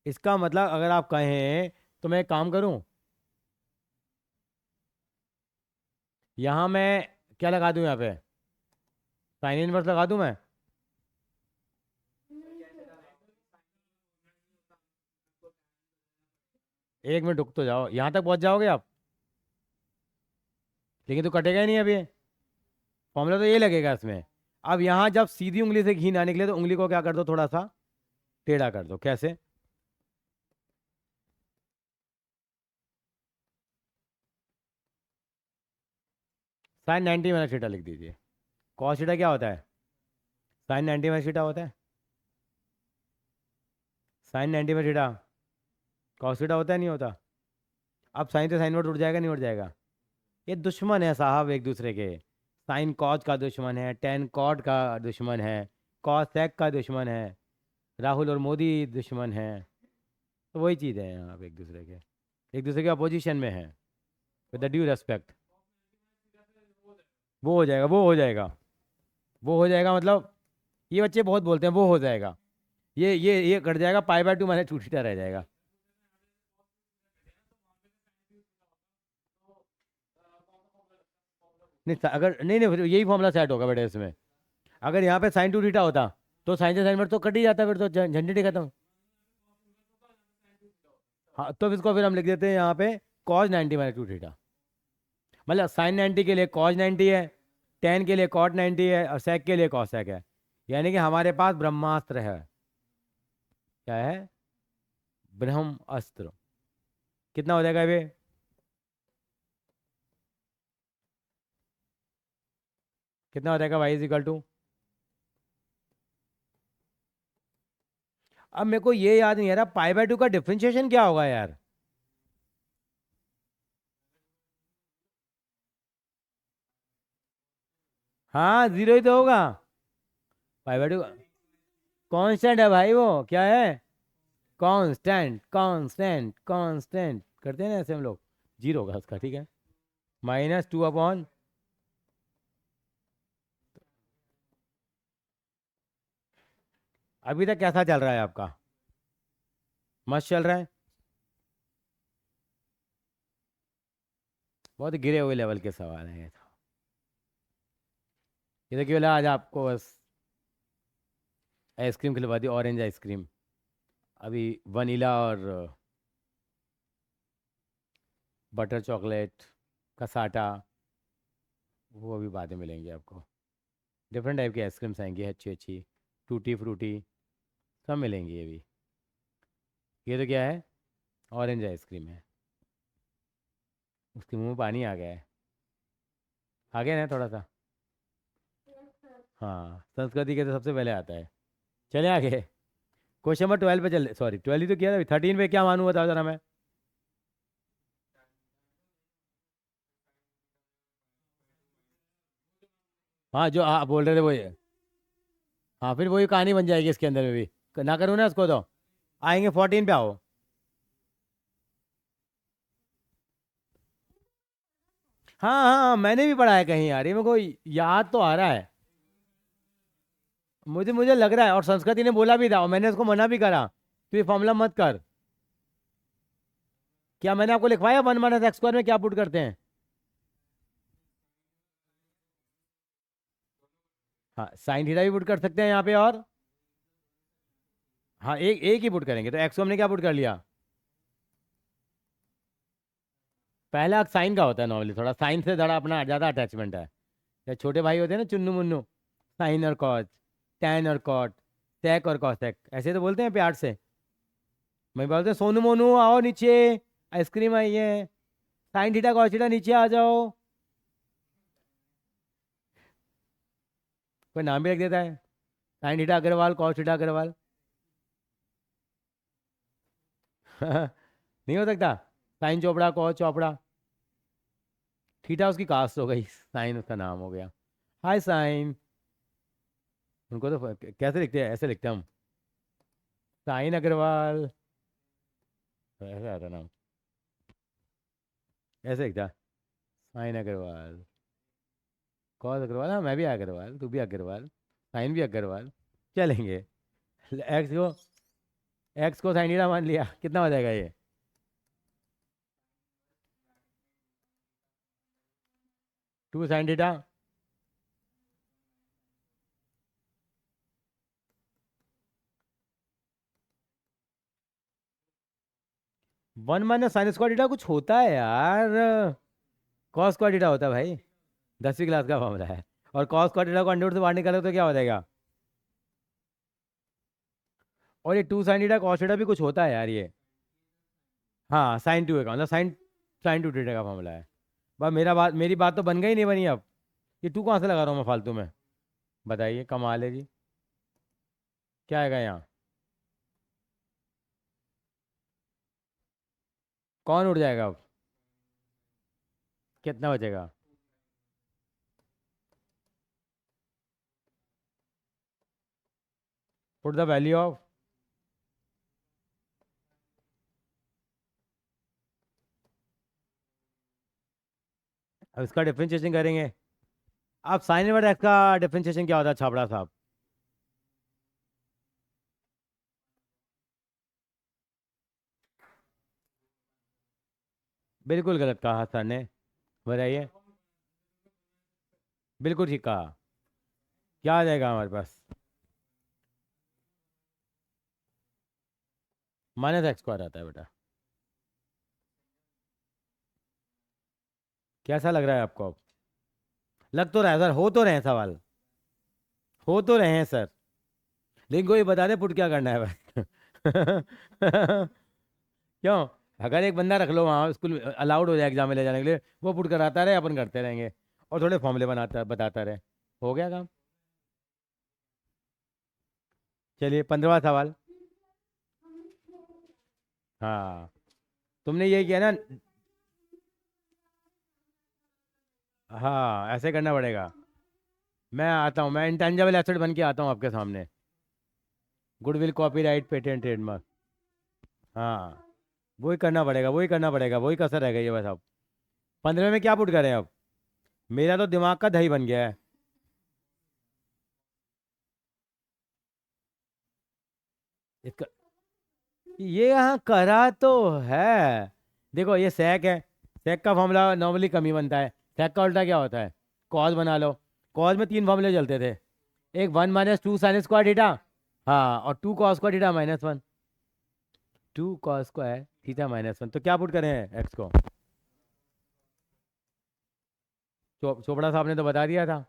इसका मतलब अगर आप कहें तो मैं एक काम करूं, यहाँ मैं क्या लगा दूं? यहाँ पे साइन इनवर्स लगा दूं मैं? एक मिनट रुक तो जाओ, यहाँ तक पहुंच जाओगे आप। लेकिन तो कटेगा ही नहीं अभी। फॉर्मूला तो ये लगेगा इसमें। अब यहाँ जब सीधी उंगली से घी ना निकले तो उंगली को क्या कर दो, थोड़ा सा टेढ़ा कर दो। कैसे? साइन 90 माइनस थीटा लिख दीजिए। कॉस थीटा क्या होता है? साइन 90 माइनस थीटा होता है। Sine 90 minus theta cos theta होता है, नहीं होता? अब साइन से साइन वर्ड उड़ जाएगा, नहीं उड़ जाएगा? ये दुश्मन है साहब एक दूसरे के। साइन कॉज का दुश्मन है, टेन कॉट का दुश्मन है, कॉस सेक का दुश्मन है, राहुल और मोदी दुश्मन है। तो वही चीज़ है यहाँ पे, एक दूसरे के अपोजिशन में है। With the due respect. वो हो जाएगा, वो हो जाएगा, वो हो जाएगा। मतलब ये बच्चे बहुत बोलते हैं, वो हो जाएगा। ये कट जाएगा, पाई/2 माइनस 2 थीटा रह जाएगा। नहीं अगर नहीं नहीं, फिर यही फॉर्मूला सेट होगा बेटा इसमें। अगर यहाँ पे साइन 2 थीटा होता तो साइन से साइन वर्ड तो कट ही जाता, फिर तो झंझट ही खत्म। हाँ, तो इसको फिर हम लिख देते हैं यहाँ पे कॉज 90 माइनस 2 थीटा। मतलब साइन 90 के लिए कॉज 90 है, टेन के लिए कॉट 90 है और सेक के लिए कॉसेक है। यानी कि हमारे पास ब्रह्मास्त्र है। क्या है? ब्रह्म अस्त्र। कितना हो जाएगा ये? कितना हो जाएगा y = अब मेरे को ये याद नहीं आ रहा, पाई/2 का डिफरेंशिएशन क्या होगा यार? हाँ, जीरो ही तो होगा। पाई/2 कांस्टेंट है भाई, वो क्या है? कांस्टेंट, कांस्टेंट, कांस्टेंट करते हैं ना ऐसे हम लोग। जीरो होगा उसका, ठीक है। -2/। अभी तक कैसा चल रहा है आपका? मस्त चल रहा है। बहुत गिरे हुए लेवल के सवाल हैं ये तो। ये तो केवल आज आपको बस आइसक्रीम खिलवा दी, ऑरेंज आइसक्रीम। अभी वनीला और बटर चॉकलेट, कसाटा, वो अभी बाद में मिलेंगे आपको। डिफरेंट टाइप की आइसक्रीम्स आएंगी अच्छी अच्छी, टूटी फ्रूटी, सब मिलेंगी अभी। ये तो क्या है? ऑरेंज आइसक्रीम है। उसके मुंह में पानी आ गया है। आ गया ना थोड़ा सा? हाँ, संस्कृति के तो सबसे पहले आता है। चले आगे। क्वेश्चन नंबर 12 पे चल, सॉरी 12 ही तो किया था। 13 पे क्या मानूं, बताओ जरा मैं। हाँ, जो आप बोल रहे थे वही है। हाँ, फिर वही कहानी बन जाएगी इसके अंदर में भी। ना करूँ ना इसको तो। आएंगे 14 पे, आओ। हाँ हाँ हाँ, मैंने भी पढ़ा है कहीं यार, ये मेरे को याद तो आ रहा है। मुझे मुझे लग रहा है, और संस्कृति ने बोला भी था और मैंने उसको मना भी करा, तो ये फॉर्मूला मत कर। क्या मैंने आपको लिखवाया 1 - x² में क्या पुट करते हैं? हाँ, साइन थीटा भी पुट कर सकते हैं यहाँ पे। और हाँ, एक एक ही पुट करेंगे, तो एक्स को हमने क्या पुट कर लिया? पहला साइन का होता है नॉर्मली, थोड़ा साइन से थोड़ा अपना ज़्यादा अटैचमेंट है। या छोटे भाई होते हैं ना, चुन्नू मुन्नू, साइन और कॉस। टैन और कॉट, सेक और कॉसेक, ऐसे तो बोलते हैं प्यार से। मैं बोलते हैं सोनू मोनू आओ नीचे, आइसक्रीम आई है, साइन थीटा कॉस थीटा नीचे आ जाओ। कोई नाम भी रख देता है, sine theta Agarwal, cos theta Agarwal. नहीं हो सकता, sine Chopra, cos Chopra. Theta उसकी कास्ट हो गई, साइन उसका नाम हो गया। Hi sine. उनको तो कैसे लिखते हैं, ऐसे लिखते हैं हम, साइन अग्रवाल, ऐसे आता नाम, ऐसे लिखता, साइन अग्रवाल, कौन अग्रवाल, हाँ मैं भी अग्रवाल, तू भी अग्रवाल, साइन भी अग्रवाल, चलेंगे। एक्स को साइन ईटा मान लिया, कितना हो जाएगा ये? Two sine theta, 1 - sine square theta कुछ होता है यार, कॉस स्क्वायर ईटा होता है भाई, 10वीं क्लास का फॉर्मूला है। और कॉस स्क्वायर ईटा को अंडर से बाहर निकालो तो क्या हो जाएगा? और ये 2 साइन ईटा कॉस ईटा भी कुछ होता है यार ये। हाँ साइन 2 का मतलब साइन, साइन 2 थीटा का फॉर्मूला है। बस मेरी बात तो बन गई, नहीं बनी अब? ये टू कहाँ से लगा रहा हूँ मैं फालतू में? बताइए, कमाल है जी। क्या आएगा यहाँ? कौन उड़ जाएगा अब? कितना बचेगा? पुट द वैल्यू ऑफ, अब इसका डिफरेंशिएशन करेंगे। अब साइन इनवर्स एक्स का डिफरेंशिएशन क्या होता है छापड़ा साहब? बिल्कुल गलत कहा सर ने, बताइए। बिल्कुल ठीक कहा। क्या आ जाएगा हमारे पास? -x² आता है बेटा। कैसा लग रहा है आपको अब? लग तो रहा है सर, हो तो रहे हैं सवाल, हो तो रहे हैं सर, लेकिन कोई बता दे पुट क्या करना है बस। क्यों? अगर एक बंदा रख लो वहाँ, स्कूल अलाउड हो जाए एग्जाम में ले जाने के लिए, वो पुट कराता रहे, अपन करते रहेंगे, और थोड़े फॉर्मूले बनाता बताता रहे, हो गया काम। चलिए 15वां सवाल। हाँ, तुमने ये किया ना। हाँ ऐसे करना पड़ेगा। मैं आता हूँ, मैं इंटेंजिबल एसेट बन के आता हूँ आपके सामने। Goodwill, copyright, patent, trademark. हाँ वही करना पड़ेगा, वही करना पड़ेगा, वही कसर रह गई है बस अब। 15 में क्या पुट करें अब? मेरा तो दिमाग का दही बन गया है इसका। ये यहाँ करा तो है, देखो ये सेक है, सेक का फॉर्मूला नॉर्मली कम ही बनता है। सेक का उल्टा क्या होता है? कॉस बना लो। कॉस में 3 फॉर्मूले चलते थे, एक 1 - 2 साइन स्क्वायर थीटा, हाँ, और 2 cos square theta -1, 2 cos square theta -1। तो क्या पुट करें एक्स को? चोपड़ा साहब ने तो बता दिया था।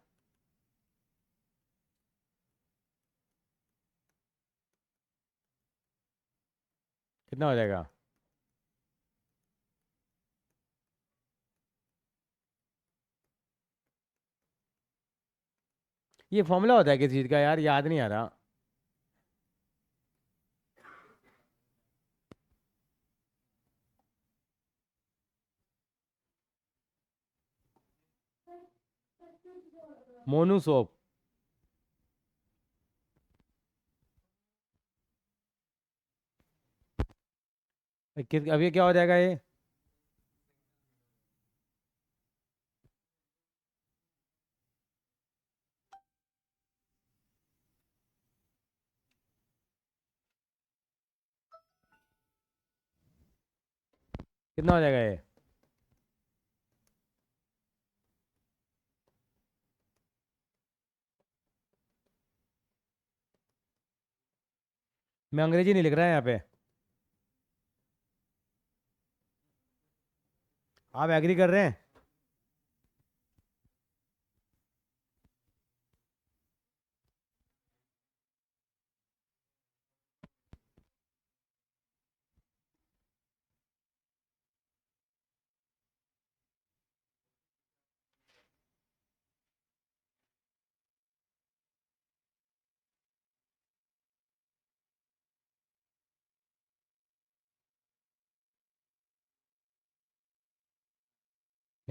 कितना हो जाएगा? ये फॉर्मूला होता है किस चीज़ का यार, याद नहीं आ रहा। मोनू सोप। किस, अब ये क्या हो जाएगा ये? कितना हो जाएगा ये? मैं अंग्रेजी नहीं लिख रहा है यहाँ पे, आप एग्री कर रहे हैं?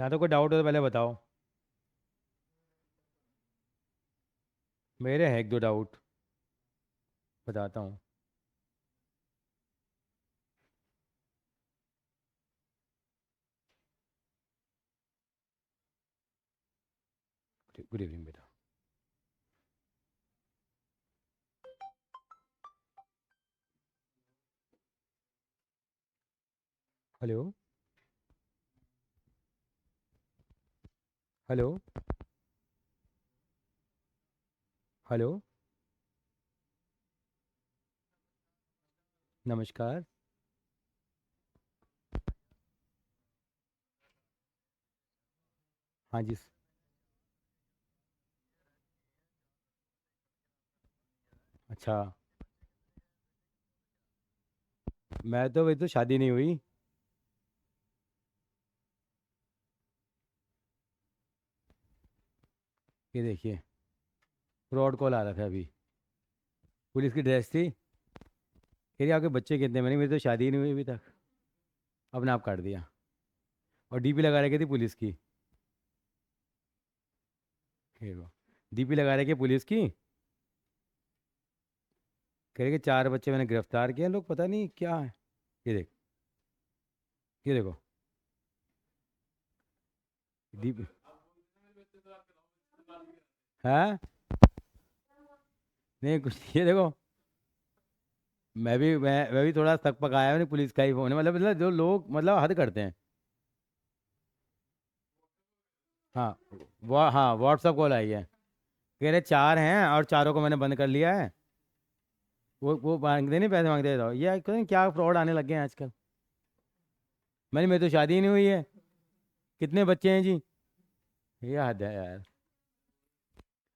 यहाँ तो कोई डाउट हो तो पहले बताओ। मेरे हैं एक दो डाउट, बताता हूँ। गुड इवनिंग बेटा। हेलो। हेलो। हेलो। नमस्कार। हाँ जी। अच्छा। मैं तो वही तो शादी नहीं हुई। ये देखिए, फ्रॉड कॉल आ रहा था अभी। पुलिस की ड्रेस थी, कह रही आपके बच्चे कितने? मैंने मेरी तो शादी ही नहीं हुई अभी तक। अपने आप काट दिया। और डीपी लगा रखी थी पुलिस की। ये वो डीपी लगा रखी है पुलिस की। कह रहे कि 4 बच्चे मैंने गिरफ्तार किए हैं, लोग पता नहीं क्या है। ये देख, ये देखो डीपी है। नहीं कुछ, ये देखो। मैं भी थोड़ा तक पकाया मैंने, पुलिस का ही फोन है, मतलब जो लोग मतलब हद करते हैं। हाँ, हाँ व्हाट्सअप कॉल आई है। कह रहे 4 हैं और चारों को मैंने बंद कर लिया है। वो मांगते नहीं, पैसे मांगते रहो, ये पता नहीं क्या फ्रॉड आने लग गए हैं आजकल। मैंने मेरी तो शादी ही नहीं हुई है। कितने बच्चे हैं जी? ये हद है यार।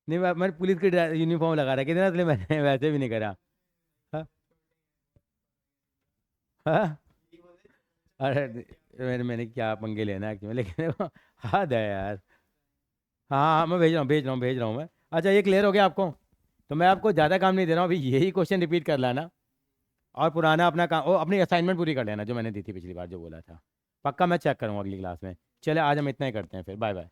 नहीं मैंने पुलिस की यूनिफॉर्म लगा रखी थी ना, इसलिए मैंने वैसे भी नहीं करा। हाँ। हाँ। अरे मैंने क्या पंगे लेना है क्यों, लेकिन देखो, हद है यार। हाँ हाँ, मैं भेज रहा हूँ मैं। अच्छा, ये क्लियर हो गया आपको? तो मैं आपको ज़्यादा काम नहीं दे रहा हूँ, अभी यही क्वेश्चन रिपीट कर लाना। और पुराना अपना काम, ओ अपनी असाइनमेंट पूरी कर लेना जो मैंने दी थी पिछली बार जो बोला था। पक्का मैं चेक करूँगा अगली क्लास में। चले आज हम इतना ही करते हैं फिर, बाय बाय।